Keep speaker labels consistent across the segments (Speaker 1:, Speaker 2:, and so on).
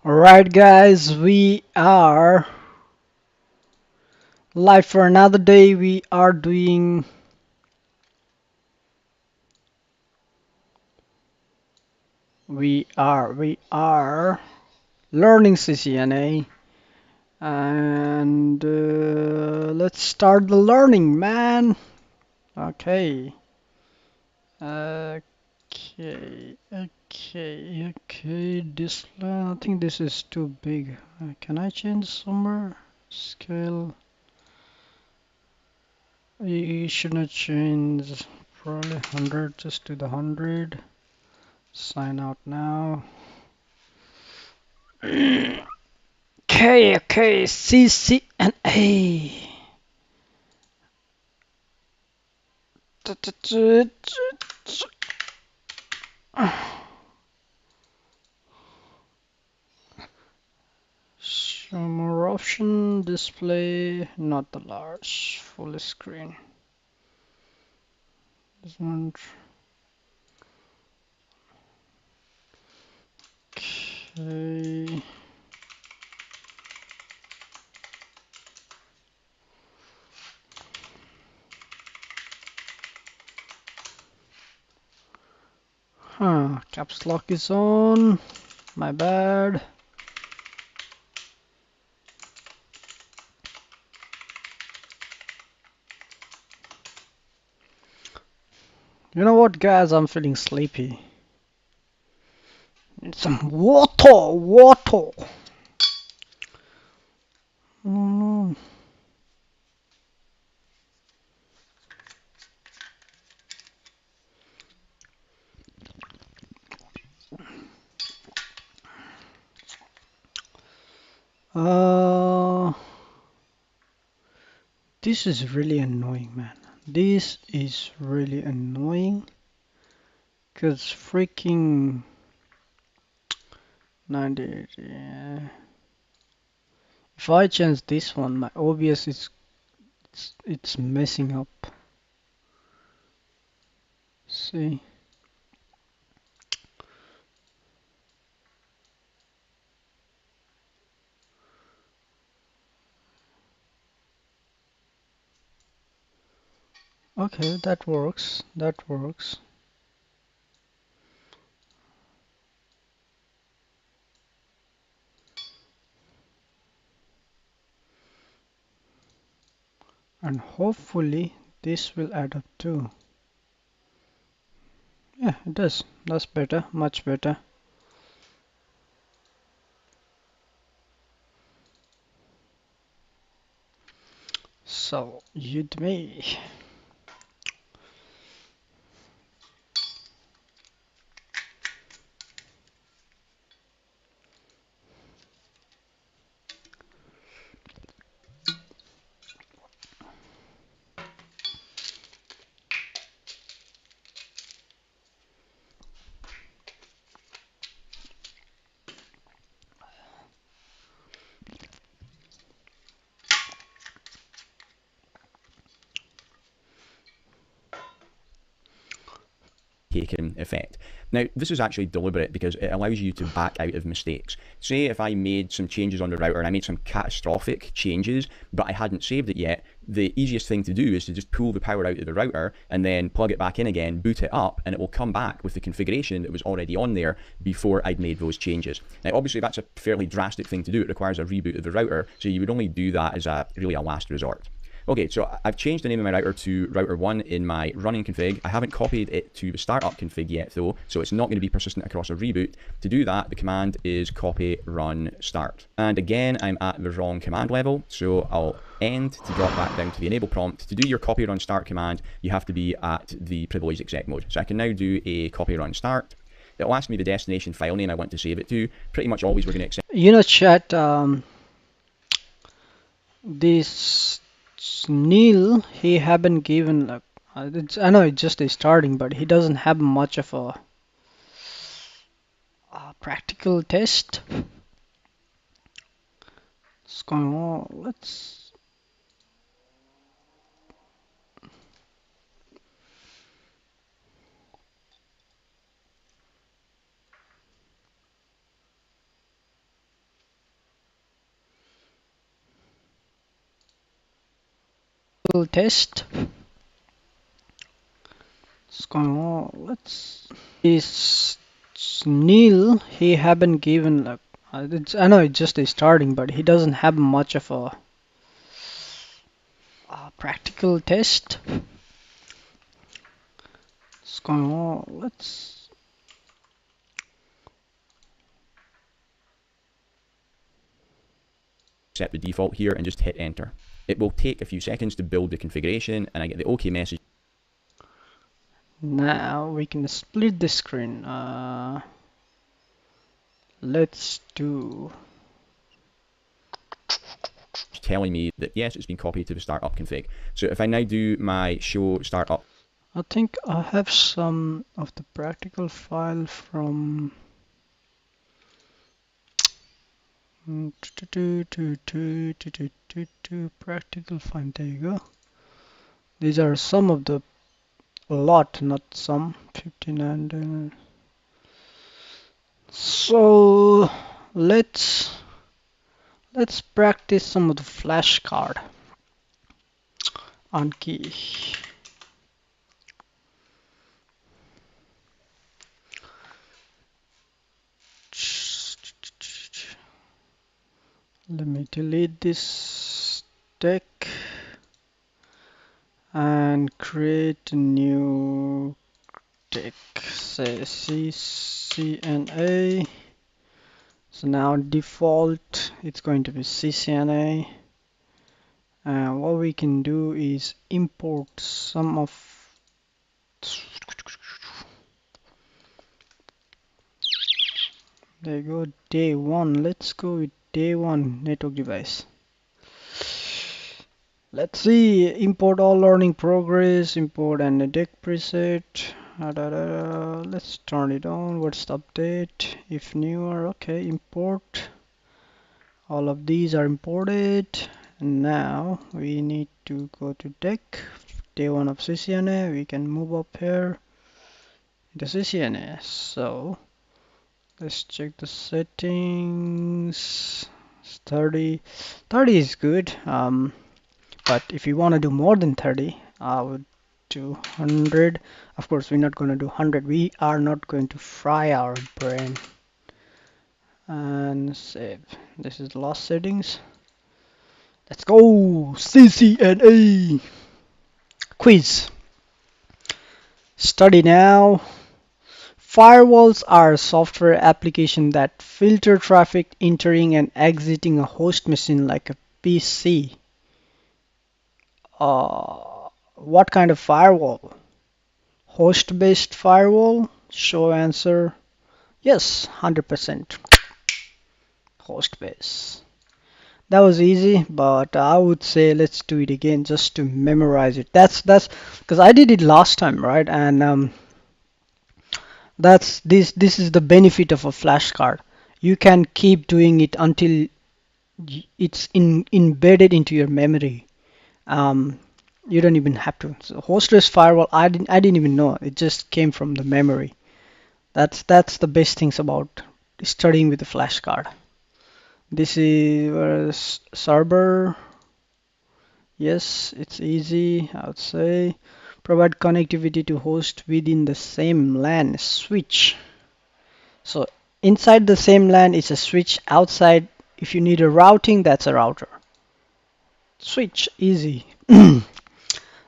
Speaker 1: Alright guys, we are live for another day. We are learning CCNA and let's start the learning, man. Okay. Okay. This I think this is too big. Can I change somewhere? Scale. You shouldn't change. Probably 100. Just do the 100. Sign out now. Okay, CCNA. Show more option, display, not the large, full screen. This one. Okay. Caps lock is on. My bad. You know what, guys? I'm feeling sleepy. Need some water. Mm. Uh, this is really annoying, man. This is really annoying. Cause freaking 90. If I change this one, my OBS is it's messing up. See. Okay, that works. That works. And hopefully this will add up too. Yeah, it does. That's better. Much better. So, Udemy.
Speaker 2: Taken effect. Now, this is actually deliberate because it allows you to back out of mistakes. Say if I made some changes on the router and I made some catastrophic changes, but I hadn't saved it yet, the easiest thing to do is to just pull the power out of the router and then plug it back in again, boot it up, and it will come back with the configuration that was already on there before I'd made those changes. Now, obviously, that's a fairly drastic thing to do. It requires a reboot of the router, so you would only do that as really a last resort. Okay, so I've changed the name of my router to router 1 in my running config. I haven't copied it to the startup config yet though, so it's not going to be persistent across a reboot. To do that, the command is copy run start. And again, I'm at the wrong command level, so I'll end to drop back down to the enable prompt. To do your copy run start command, you have to be at the privileged exec mode. So I can now do a copy run start. It'll ask me the destination file name I want to save it to. Pretty much always we're going to accept.
Speaker 1: You know, chat, this Neil, he haven't given like I know it's just a starting, but he doesn't have much of a practical test. What's going on? Let's. practical test. What's going on? Let's. Is Neil? He haven't given like. I know it's just a starting, but he doesn't have much of a practical test. What's going on? Let's.
Speaker 2: Set the default here and just hit enter. It will take a few seconds to build the configuration and I get the OK message.
Speaker 1: Now we can split the screen. Let's do.
Speaker 2: Telling me that yes, it's been copied to the startup config. So if I now do my show startup,
Speaker 1: I think I have some of the practical file from practical file. There you go. These are some of the a lot, not some. 59. So let's practice some of the flashcard on key. Let me delete this deck and create a new deck. Say CCNA. So now default it's going to be CCNA. And what we can do is import some of there you go, day one. Let's go with day one network device. Let's see, import all learning progress, import and a deck preset. Let's turn it on. What's the update? If newer, okay, import. All of these are imported. And now we need to go to deck. Day one of CCNA. We can move up here into CCNA. So let's check the settings. 30. 30 is good. But if you want to do more than 30, I would do 100. Of course, we're not going to do 100. We are not going to fry our brain. And save. This is the last settings. Let's go! CCNA! Quiz. Study now. Firewalls are a software application that filter traffic entering and exiting a host machine like a PC. What kind of firewall? Host-based firewall? Show answer. Yes, 100%. Host-based. That was easy, but I would say let's do it again just to memorize it. That's because I did it last time, right? And that's this is the benefit of a flashcard. You can keep doing it until it's embedded into your memory. Um, you don't even have to. So hostless firewall, I didn't even know. It just came from the memory. That's the best things about studying with a flashcard. This is server. Yes, it's easy, I would say. Provide connectivity to host within the same LAN switch. So inside the same LAN is a switch. Outside, if you need a routing, that's a router. Switch, easy.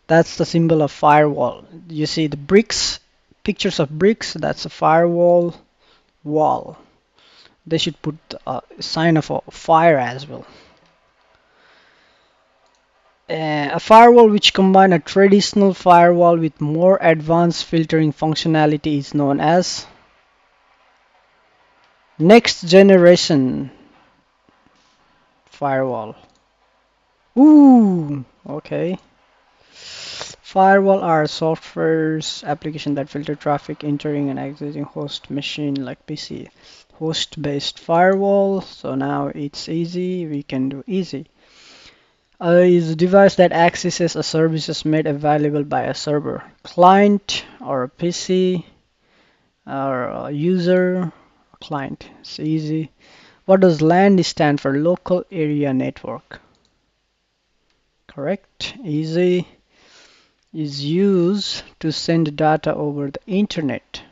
Speaker 1: That's the symbol of firewall. You see the bricks, pictures of bricks, that's a firewall wall. They should put a sign of a fire as well. A firewall which combines a traditional firewall with more advanced filtering functionality is known as next generation firewall. Ooh, okay. Firewall are software's application that filter traffic entering and exiting host machine like PC. Host-based firewall. So now it's easy. We can do easy. Is a device that accesses a services made available by a server, client, or a PC, or a user. Client. It's easy. What does LAN stand for? Local area network. Correct. Easy is used to send data over the internet.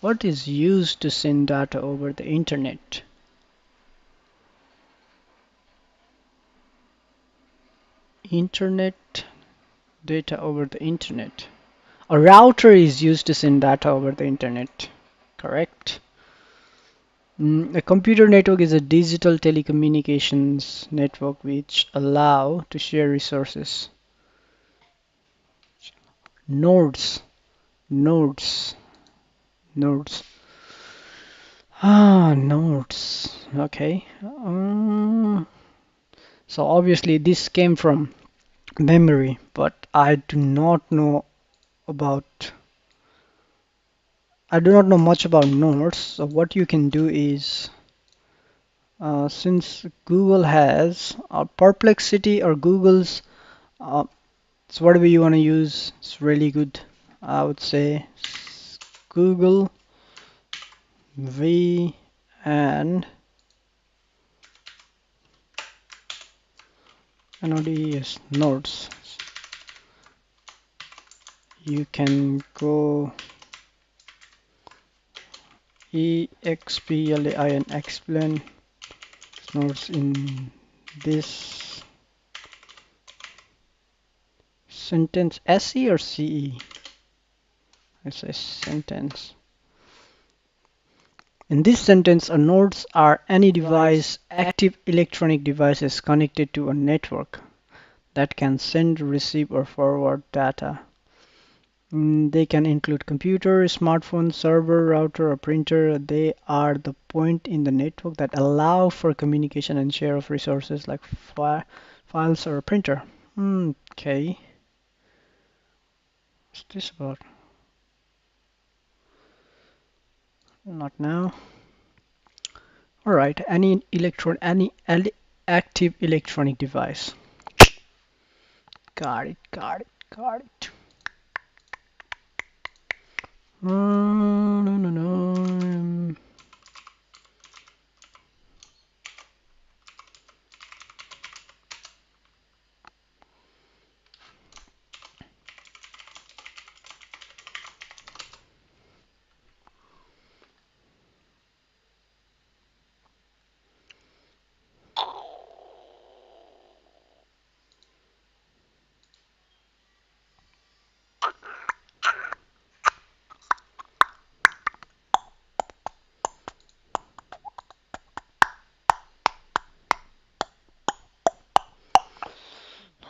Speaker 1: What is used to send data over the internet? Internet, data over the internet. A router is used to send data over the internet. Correct. A computer network is a digital telecommunications network which allow to share resources. Nodes, nodes, nodes. Nodes. Okay. So obviously this came from memory, but about I do not know much about nodes. So what you can do is, since Google has Perplexity or Google's, uh, so whatever you want to use, it's really good. I would say Google V and NODES nodes. You can go EXPLAIN explain nodes in this sentence. SE or CE? It's a sentence. In this sentence, nodes are any device, active electronic devices connected to a network that can send, receive, or forward data. They can include computer, smartphone, server, router, or printer. They are the point in the network that allow for communication and share of resources like files or a printer. Okay. What's this about? Not now. All right. Any active electronic device. Got it. Got it. Got it. No, no, no.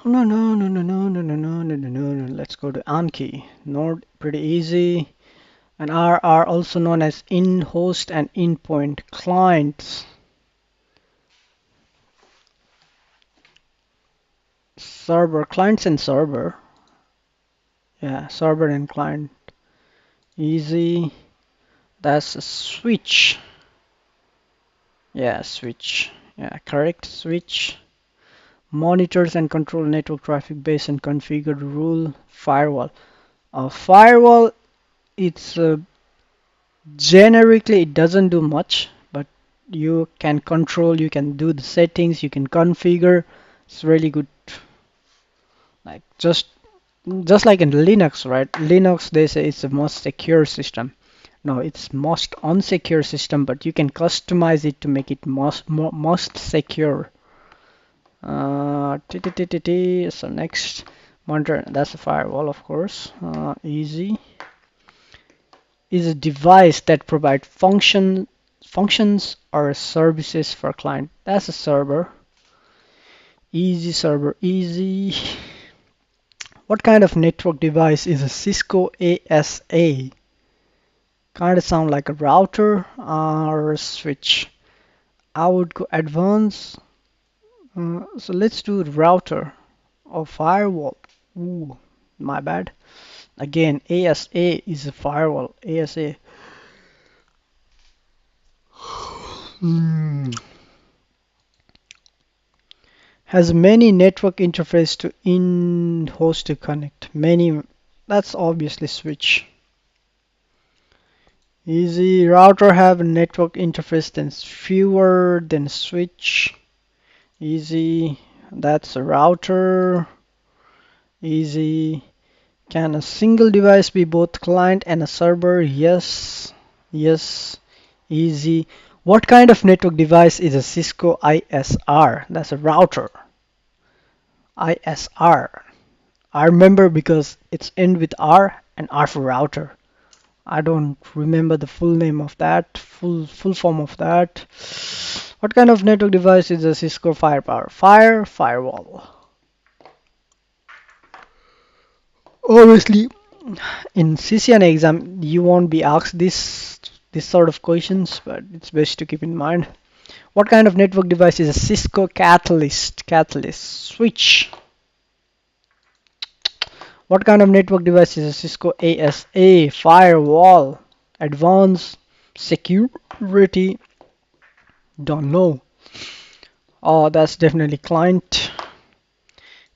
Speaker 1: No, no, no, no, no, no, no, no, no, no, no, no. Let's go to Anki. Node, pretty easy. And R are also known as in-host and in-point clients. Server, clients and server. Yeah, server and client. Easy. That's a switch. Yeah, switch. Yeah, correct. Switch. Monitors and control network traffic based on configured rule. Firewall. A firewall, it's generically it doesn't do much, but you can control, you can do the settings, you can configure. It's really good. Like just like in Linux, right? Linux, they say it's the most secure system. No, it's most unsecure system, but you can customize it to make it most secure. So next, monitor. That's a firewall, of course. Easy is a device that provides functions or services for client. That's a server. Easy server, easy. What kind of network device is a Cisco ASA? Kind of sound like a router or a switch. I would go advanced. So let's do router or firewall. Ooh, my bad. Again, ASA is a firewall. ASA. Hmm. Has many network interface to in-host to connect. Many. That's obviously switch. Easy. Router have a network interface than fewer than switch. Easy. That's a router. Easy. Can a single device be both client and a server? Yes. Yes. Easy. What kind of network device is a Cisco ISR? That's a router. ISR. I remember because it's end with R and R for router. I don't remember the full name of that, full form of that. What kind of network device is a Cisco Firepower? Firewall. Obviously, in CCNA exam, you won't be asked this sort of questions, but it's best to keep in mind. What kind of network device is a Cisco Catalyst? Catalyst switch. What kind of network device is a Cisco ASA? Firewall. Advanced security. Don't know. Oh, that's definitely client.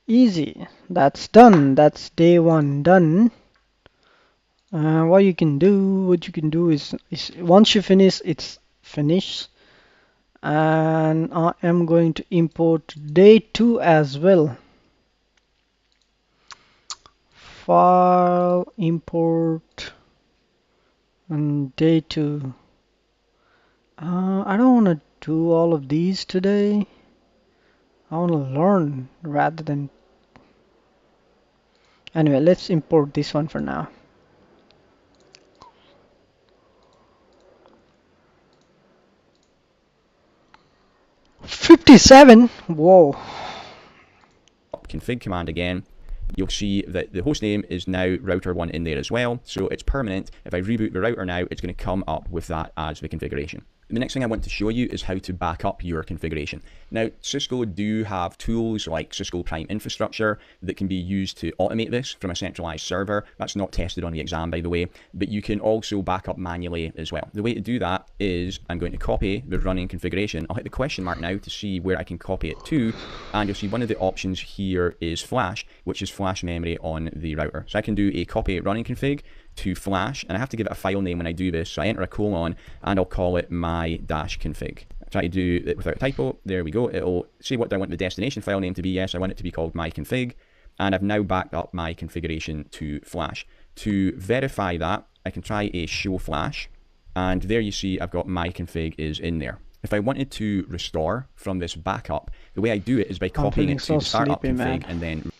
Speaker 1: Easy. That's done. That's day one done. What you can do is once you finish, it's finished. And I am going to import day two as well. File import and day two. I don't want to do all of these today. I want to learn rather than. Anyway, let's import this one for now. 57? Whoa.
Speaker 2: Config command again, you'll see that the host name is now router1 in there as well, so it's permanent. If I reboot the router now, it's going to come up with that as the configuration. The next thing I want to show you is how to back up your configuration. Now, Cisco do have tools like Cisco Prime Infrastructure that can be used to automate this from a centralized server. That's not tested on the exam, by the way, but you can also back up manually as well. The way to do that is I'm going to copy the running configuration. I'll hit the question mark now to see where I can copy it to, and you'll see one of the options here is flash, which is flash memory on the router. So I can do a copy running config to flash, and I have to give it a file name when I do this, so I enter a colon and I'll call it my-config. I try to do it without a typo. There we go. It'll say what do I want the destination file name to be. Yes, I want it to be called my-config, and I've now backed up my configuration to flash. To verify that, I can try a show flash, and there you see I've got my-config is in there. If I wanted to restore from this backup, the way I do it is by copying it to the startup config and then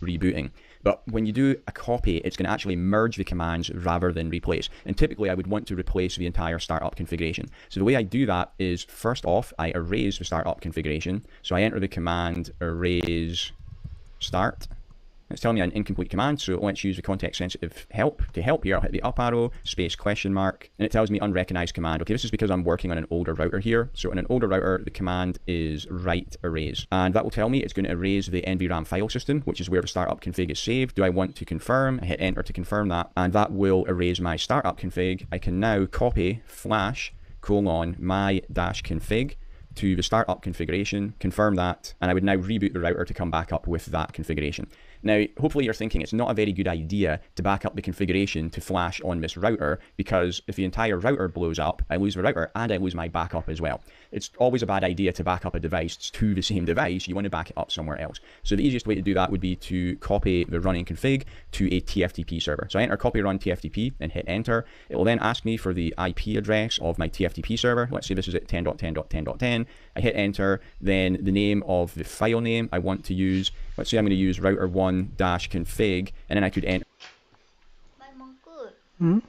Speaker 2: rebooting. But when you do a copy, it's going to actually merge the commands rather than replace. And typically I would want to replace the entire startup configuration. So the way I do that is, first off, I erase the startup configuration. So I enter the command erase start. It's telling me an incomplete command, so let's use the context-sensitive help. To help here, I'll hit the up arrow, space question mark, and it tells me unrecognized command. Okay, this is because I'm working on an older router here. So on an older router, the command is write erase. And that will tell me it's going to erase the NVRAM file system, which is where the startup config is saved. Do I want to confirm? I hit enter to confirm that, and that will erase my startup config. I can now copy flash colon my-config to the startup configuration, confirm that, and I would now reboot the router to come back up with that configuration. Now, hopefully you're thinking it's not a very good idea to back up the configuration to flash on this router, because if the entire router blows up, I lose the router and I lose my backup as well. It's always a bad idea to back up a device to the same device. You want to back it up somewhere else. So the easiest way to do that would be to copy the running config to a TFTP server. So I enter copy run TFTP and hit enter. It will then ask me for the IP address of my TFTP server. Let's say this is at 10.10.10.10. I hit enter, then the name of the file name I want to use. Let's say I'm going to use router1-config, and then I could enter.
Speaker 1: Hmm?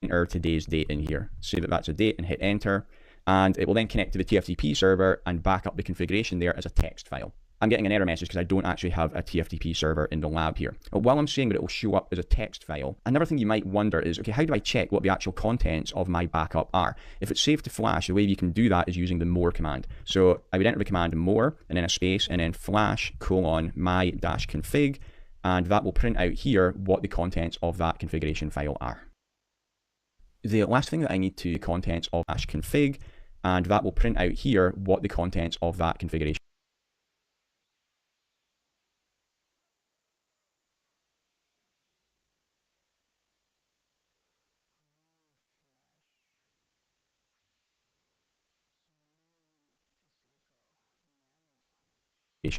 Speaker 2: Enter today's date in here. Say that that's a date and hit enter, and it will then connect to the TFTP server and back up the configuration there as a text file. I'm getting an error message because I don't actually have a TFTP server in the lab here. But while I'm saying that it will show up as a text file, another thing you might wonder is, okay, how do I check what the actual contents of my backup are? If it's saved to flash, the way you can do that is using the more command. So I would enter the command more, and then a space, and then flash my-config, and that will print out here what the contents of that configuration file are. The last thing that I need to contents of -config, and that will print out here what the contents of that configuration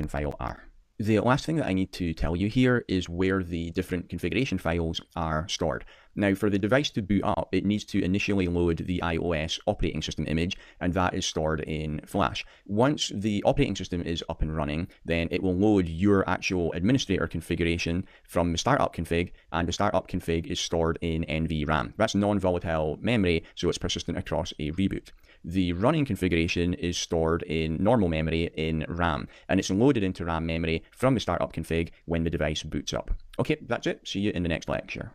Speaker 2: file are. The last thing that I need to tell you here is where the different configuration files are stored. Now, for the device to boot up, it needs to initially load the iOS operating system image, and that is stored in Flash. Once the operating system is up and running, then it will load your actual administrator configuration from the startup config, and the startup config is stored in NVRAM. That's non-volatile memory, so it's persistent across a reboot. The running configuration is stored in normal memory in RAM, and it's loaded into RAM memory from the startup config when the device boots up. Okay, that's it. See you in the next lecture.